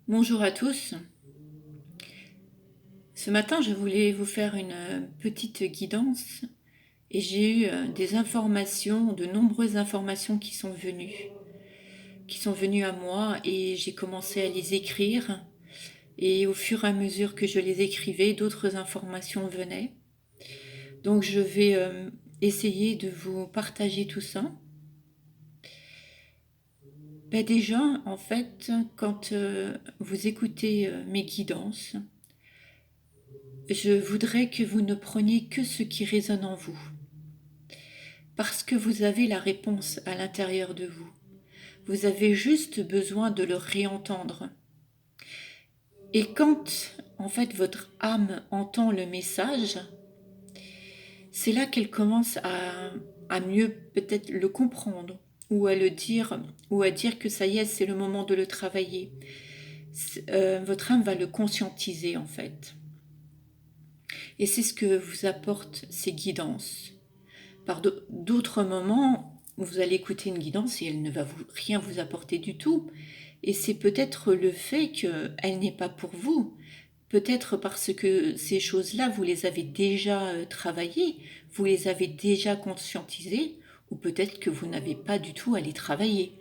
Bonjour à tous. Ce matin, je voulais vous faire une petite guidance et j'ai eu des informations, de nombreuses informations qui sont venues à moi et j'ai commencé à les écrire et au fur et à mesure que je les écrivais, d'autres informations venaient. Donc je vais essayer de vous partager tout ça. Ben déjà, en fait, quand vous écoutez mes guidances, je voudrais que vous ne preniez que ce qui résonne en vous, parce que vous avez la réponse à l'intérieur de vous. Vous avez juste besoin de le réentendre. Et quand, en fait, votre âme entend le message, c'est là qu'elle commence à mieux peut-être le comprendre, ou à le dire, ou à dire que ça y est, c'est le moment de le travailler. Votre âme va le conscientiser, en fait. Et c'est ce que vous apportent ces guidances. Par d'autres moments, vous allez écouter une guidance et elle ne va rien vous apporter du tout. Et c'est peut-être le fait qu'elle n'est pas pour vous. Peut-être parce que ces choses-là, vous les avez déjà travaillées, vous les avez déjà conscientisées, ou peut-être que vous n'avez pas du tout à les travailler.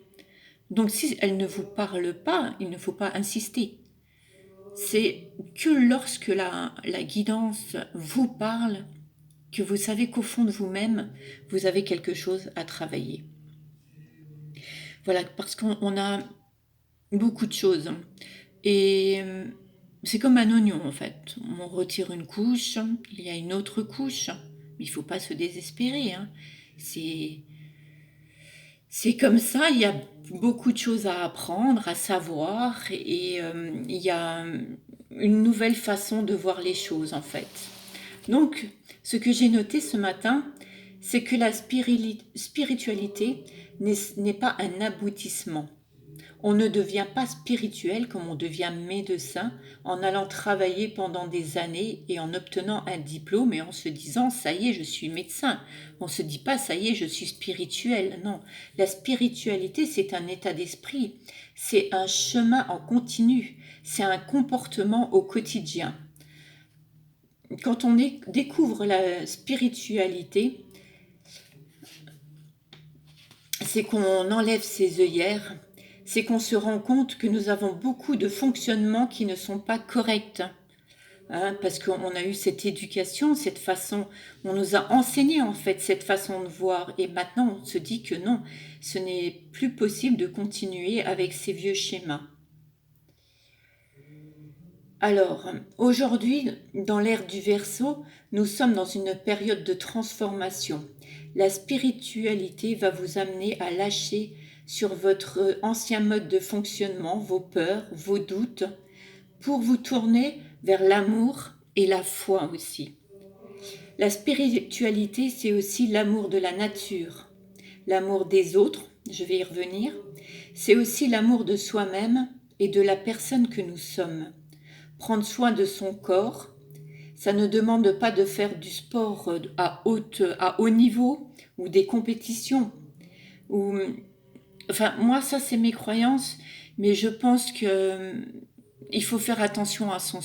Donc si elle ne vous parle pas, il ne faut pas insister. C'est que lorsque la guidance vous parle, que vous savez qu'au fond de vous-même, vous avez quelque chose à travailler. Voilà, parce qu'on a beaucoup de choses. Et c'est comme un oignon, en fait. On retire une couche, il y a une autre couche. Mais il ne faut pas se désespérer. Hein. C'est, c'est comme ça, il y a beaucoup de choses à apprendre, à savoir. Et il y a une nouvelle façon de voir les choses, en fait. Donc, ce que j'ai noté ce matin, c'est que la spiritualité n'est pas un aboutissement. On ne devient pas spirituel comme on devient médecin en allant travailler pendant des années et en obtenant un diplôme et en se disant ça y est, je suis médecin. On ne se dit pas ça y est, je suis spirituel. Non, la spiritualité, c'est un état d'esprit, c'est un chemin en continu, c'est un comportement au quotidien. Quand on découvre la spiritualité, c'est qu'on enlève ses œillères, c'est qu'on se rend compte que nous avons beaucoup de fonctionnements qui ne sont pas corrects. Hein, parce qu'on a eu cette éducation, cette façon, on nous a enseigné en fait cette façon de voir et maintenant on se dit que non, ce n'est plus possible de continuer avec ces vieux schémas. Alors, aujourd'hui, dans l'ère du Verseau, nous sommes dans une période de transformation. La spiritualité va vous amener à lâcher sur votre ancien mode de fonctionnement, vos peurs, vos doutes, pour vous tourner vers l'amour et la foi aussi. La spiritualité, c'est aussi l'amour de la nature, l'amour des autres, je vais y revenir, c'est aussi l'amour de soi-même et de la personne que nous sommes. Prendre soin de son corps, ça ne demande pas de faire du sport à haut niveau ou des compétitions. Ou, enfin, moi, ça, c'est mes croyances, mais je pense que il faut faire attention à son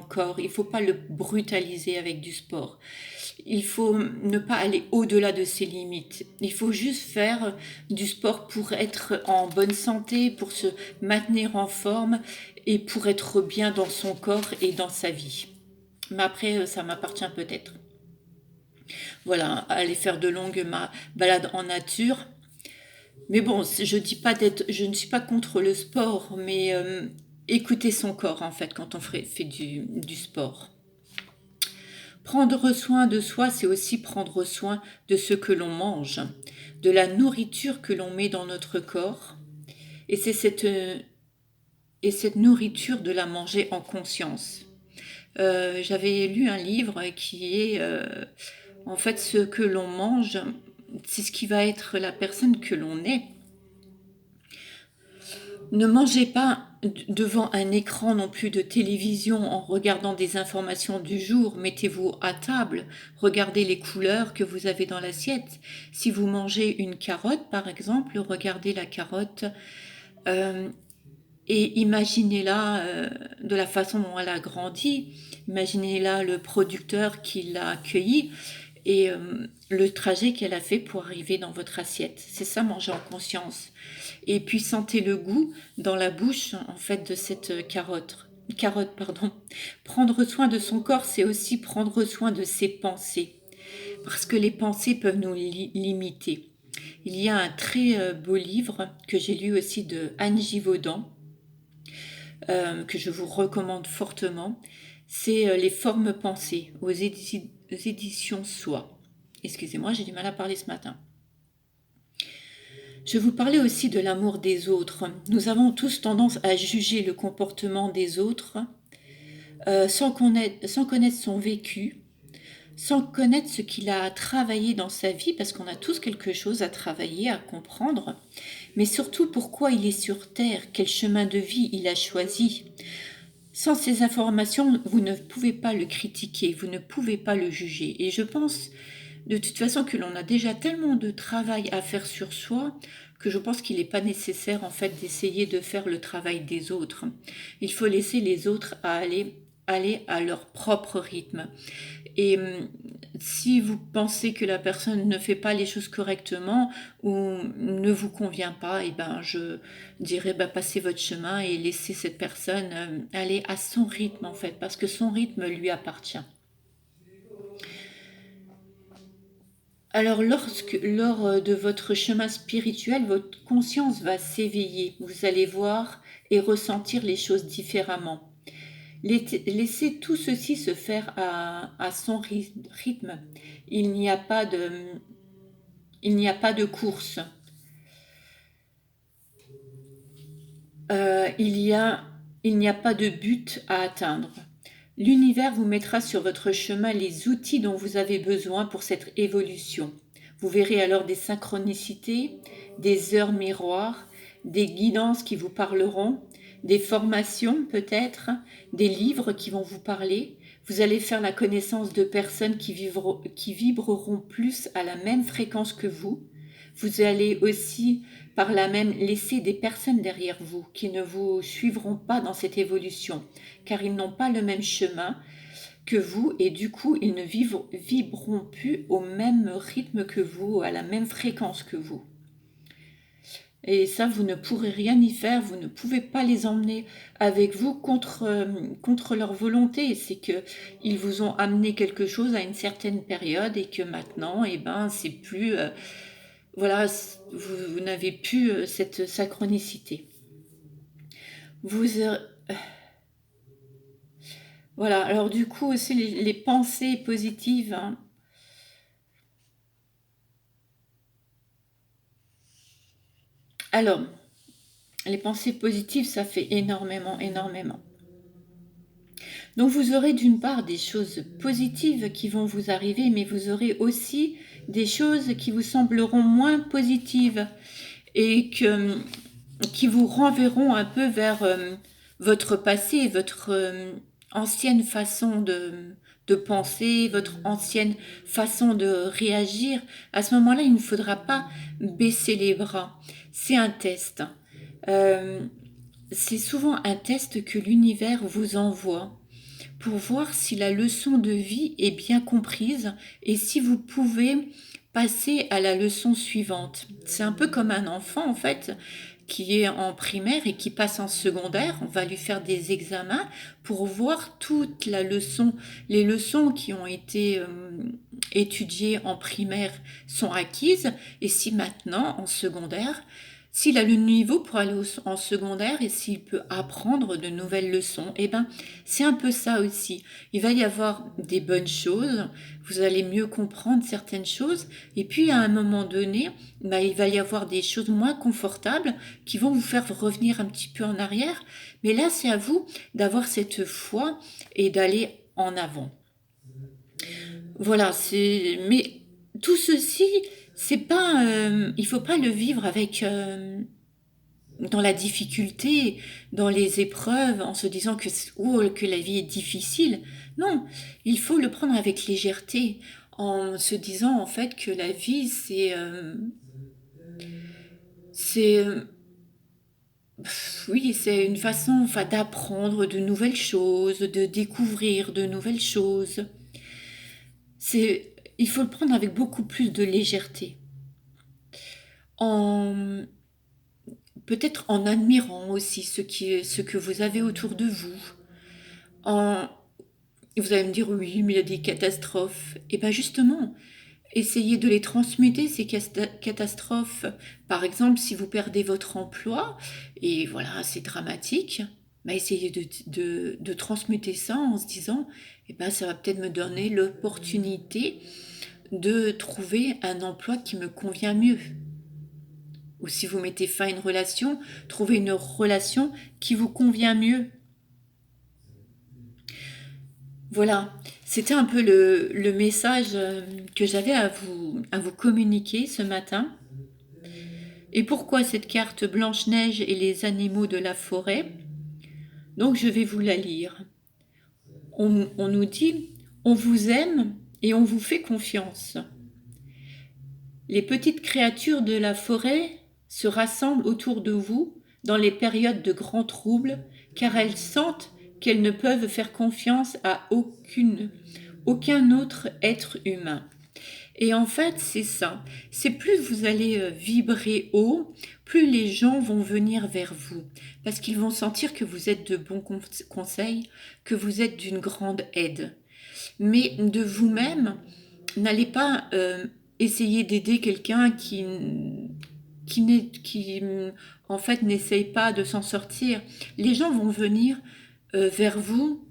corps. Il ne faut pas le brutaliser avec du sport. Il faut ne pas aller au-delà de ses limites. Il faut juste faire du sport pour être en bonne santé, pour se maintenir en forme et pour être bien dans son corps et dans sa vie. Mais après, ça m'appartient peut-être. Voilà, aller faire de longues balades en nature. Mais bon, je ne suis pas contre le sport, mais écouter son corps en fait quand on fait du sport. Prendre soin de soi, c'est aussi prendre soin de ce que l'on mange, de la nourriture que l'on met dans notre corps. Et c'est cette nourriture de la manger en conscience. J'avais lu un livre qui est en fait ce que l'on mange, c'est ce qui va être la personne que l'on est. Ne mangez pas devant un écran non plus de télévision en regardant des informations du jour. Mettez-vous à table, regardez les couleurs que vous avez dans l'assiette. Si vous mangez une carotte, par exemple, regardez la carotte euh, Et imaginez-la de la façon dont elle a grandi, imaginez-la le producteur qui l'a accueillie et le trajet qu'elle a fait pour arriver dans votre assiette. C'est ça, manger en conscience. Et puis sentez le goût dans la bouche en fait de cette carotte, pardon. Prendre soin de son corps, c'est aussi prendre soin de ses pensées, parce que les pensées peuvent nous limiter. Il y a un très beau livre que j'ai lu aussi de Anne Givaudan, que je vous recommande fortement. C'est Les formes pensées aux éditions Soi. Excusez-moi, j'ai du mal à parler ce matin. Je vous parlais aussi de l'amour des autres. Nous avons tous tendance à juger le comportement des autres sans connaître son vécu, sans connaître ce qu'il a travaillé dans sa vie, parce qu'on a tous quelque chose à travailler, à comprendre, mais surtout pourquoi il est sur Terre, quel chemin de vie il a choisi. Sans ces informations, vous ne pouvez pas le critiquer, vous ne pouvez pas le juger. Et je pense de toute façon que l'on a déjà tellement de travail à faire sur soi que je pense qu'il n'est pas nécessaire en fait d'essayer de faire le travail des autres. Il faut laisser les autres aller à leur propre rythme. Et si vous pensez que la personne ne fait pas les choses correctement ou ne vous convient pas, et ben je dirais passez votre chemin et laissez cette personne aller à son rythme en fait, parce que son rythme lui appartient. Alors, lors de votre chemin spirituel, votre conscience va s'éveiller. Vous allez voir et ressentir les choses différemment. Laissez tout ceci se faire à son rythme. Il n'y a pas de, il n'y a pas de course. Il n'y a pas de but à atteindre. L'univers vous mettra sur votre chemin les outils dont vous avez besoin pour cette évolution. Vous verrez alors des synchronicités, des heures miroirs, des guidances qui vous parleront, des formations peut-être, des livres qui vont vous parler. Vous allez faire la connaissance de personnes qui vibreront plus à la même fréquence que vous. Vous allez aussi par là même laisser des personnes derrière vous qui ne vous suivront pas dans cette évolution, car ils n'ont pas le même chemin que vous et du coup ils ne vibreront plus au même rythme que vous, à la même fréquence que vous. Et ça, vous ne pourrez rien y faire, vous ne pouvez pas les emmener avec vous contre leur volonté. C'est que ils vous ont amené quelque chose à une certaine période et que maintenant, eh ben, c'est plus, voilà, vous n'avez plus cette synchronicité. Vous, voilà, alors du coup aussi les pensées positives, hein. Alors, les pensées positives, ça fait énormément, énormément. Donc vous aurez d'une part des choses positives qui vont vous arriver, mais vous aurez aussi des choses qui vous sembleront moins positives et qui vous renverront un peu vers votre passé, votre ancienne façon de penser, votre ancienne façon de réagir. À ce moment-là, il ne faudra pas baisser les bras. C'est un test. Euh, c'est souvent un test que l'univers vous envoie pour voir si la leçon de vie est bien comprise et si vous pouvez passer à la leçon suivante. C'est un peu comme un enfant en fait qui est en primaire et qui passe en secondaire. On va lui faire des examens pour voir toute la leçon, les leçons qui ont été étudiées en primaire sont acquises et si maintenant en secondaire s'il a le niveau pour aller en secondaire et s'il peut apprendre de nouvelles leçons, eh ben, c'est un peu ça aussi. Il va y avoir des bonnes choses, vous allez mieux comprendre certaines choses, et puis à un moment donné, ben, il va y avoir des choses moins confortables qui vont vous faire revenir un petit peu en arrière. Mais là, c'est à vous d'avoir cette foi et d'aller en avant. Voilà, mais tout ceci, c'est pas, il faut pas le vivre avec dans la difficulté, dans les épreuves, en se disant que la vie est difficile. Non, il faut le prendre avec légèreté, en se disant en fait que la vie c'est Oui, c'est une façon, enfin, d'apprendre de nouvelles choses, de découvrir de nouvelles choses. Il faut le prendre avec beaucoup plus de légèreté. En, peut-être en admirant aussi ce que vous avez autour de vous. En, vous allez me dire, oui, mais il y a des catastrophes. Et bien justement, essayez de les transmuter, ces catastrophes. Par exemple, si vous perdez votre emploi, et voilà, c'est dramatique, bah essayez de transmuter ça en se disant, eh ben, ça va peut-être me donner l'opportunité de trouver un emploi qui me convient mieux. Ou si vous mettez fin à une relation, trouvez une relation qui vous convient mieux. Voilà, c'était un peu le message que j'avais à vous communiquer ce matin. Et pourquoi cette carte Blanche-Neige et les animaux de la forêt? Donc je vais vous la lire. On nous dit, on vous aime et on vous fait confiance. Les petites créatures de la forêt se rassemblent autour de vous dans les périodes de grands troubles, car elles sentent qu'elles ne peuvent faire confiance à aucun autre être humain. Et en fait, c'est ça. C'est plus vous allez vibrer haut, plus les gens vont venir vers vous. Parce qu'ils vont sentir que vous êtes de bons conseils, que vous êtes d'une grande aide. Mais de vous-même, n'allez pas essayer d'aider quelqu'un qui en fait n'essaye pas de s'en sortir. Les gens vont venir vers vous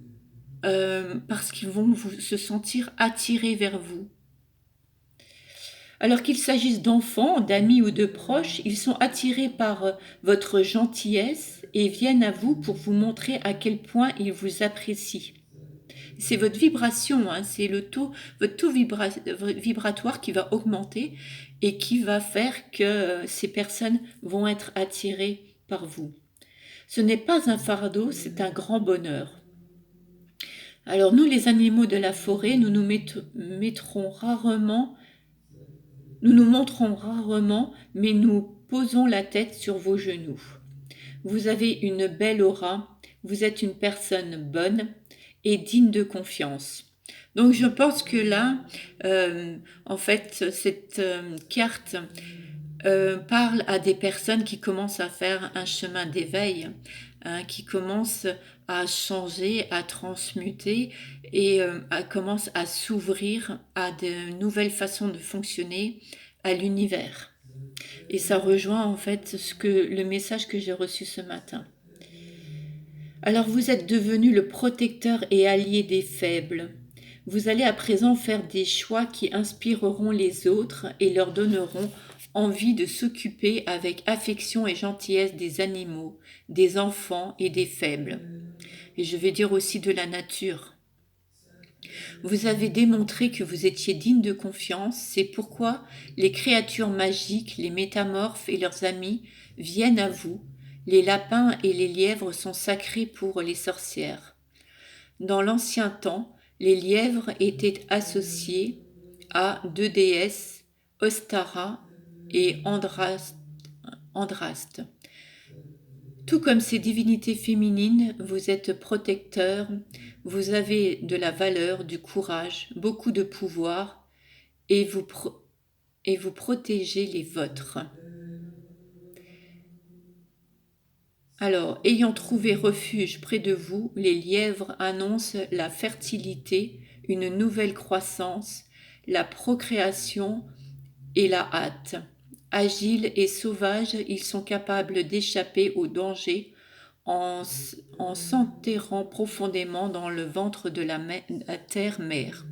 parce qu'ils vont se sentir attirés vers vous. Alors qu'il s'agisse d'enfants, d'amis ou de proches, ils sont attirés par votre gentillesse et viennent à vous pour vous montrer à quel point ils vous apprécient. C'est votre vibration, hein, c'est votre taux vibratoire qui va augmenter et qui va faire que ces personnes vont être attirées par vous. Ce n'est pas un fardeau, c'est un grand bonheur. Alors nous, les animaux de la forêt, nous nous montrons rarement, mais nous posons la tête sur vos genoux. Vous avez une belle aura, vous êtes une personne bonne et digne de confiance. Donc je pense que là, en fait, cette carte parle à des personnes qui commencent à faire un chemin d'éveil, hein, qui commencent à changer, à transmuter et commencent à s'ouvrir à de nouvelles façons de fonctionner à l'univers. Et ça rejoint en fait le message que j'ai reçu ce matin. Alors vous êtes devenu le protecteur et allié des faibles. Vous allez à présent faire des choix qui inspireront les autres et leur donneront envie de s'occuper avec affection et gentillesse des animaux, des enfants et des faibles. Et je vais dire aussi de la nature. Vous avez démontré que vous étiez digne de confiance, c'est pourquoi les créatures magiques, les métamorphes et leurs amis viennent à vous. Les lapins et les lièvres sont sacrés pour les sorcières. Dans l'ancien temps, les lièvres étaient associés à deux déesses, Ostara et Andraste. Tout comme ces divinités féminines, vous êtes protecteurs, vous avez de la valeur, du courage, beaucoup de pouvoir et et vous protégez les vôtres. Alors, ayant trouvé refuge près de vous, les lièvres annoncent la fertilité, une nouvelle croissance, la procréation et la hâte. Agiles et sauvages, ils sont capables d'échapper au danger en s'enterrant profondément dans le ventre de la terre-mère.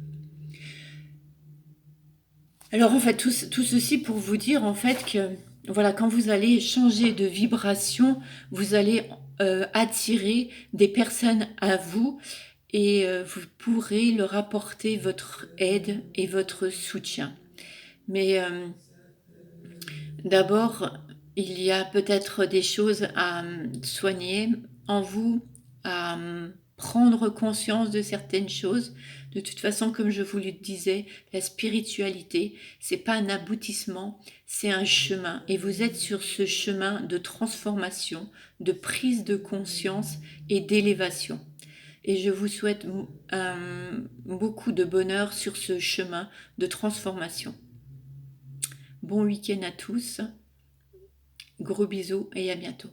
Alors en fait, tout ceci pour vous dire en fait que voilà, quand vous allez changer de vibration, vous allez attirer des personnes à vous et vous pourrez leur apporter votre aide et votre soutien. Mais d'abord, il y a peut-être des choses à soigner en vous, à prendre conscience de certaines choses. De toute façon, comme je vous le disais, la spiritualité, c'est pas un aboutissement, c'est un chemin. Et vous êtes sur ce chemin de transformation, de prise de conscience et d'élévation. Et je vous souhaite beaucoup de bonheur sur ce chemin de transformation. Bon week-end à tous, gros bisous et à bientôt.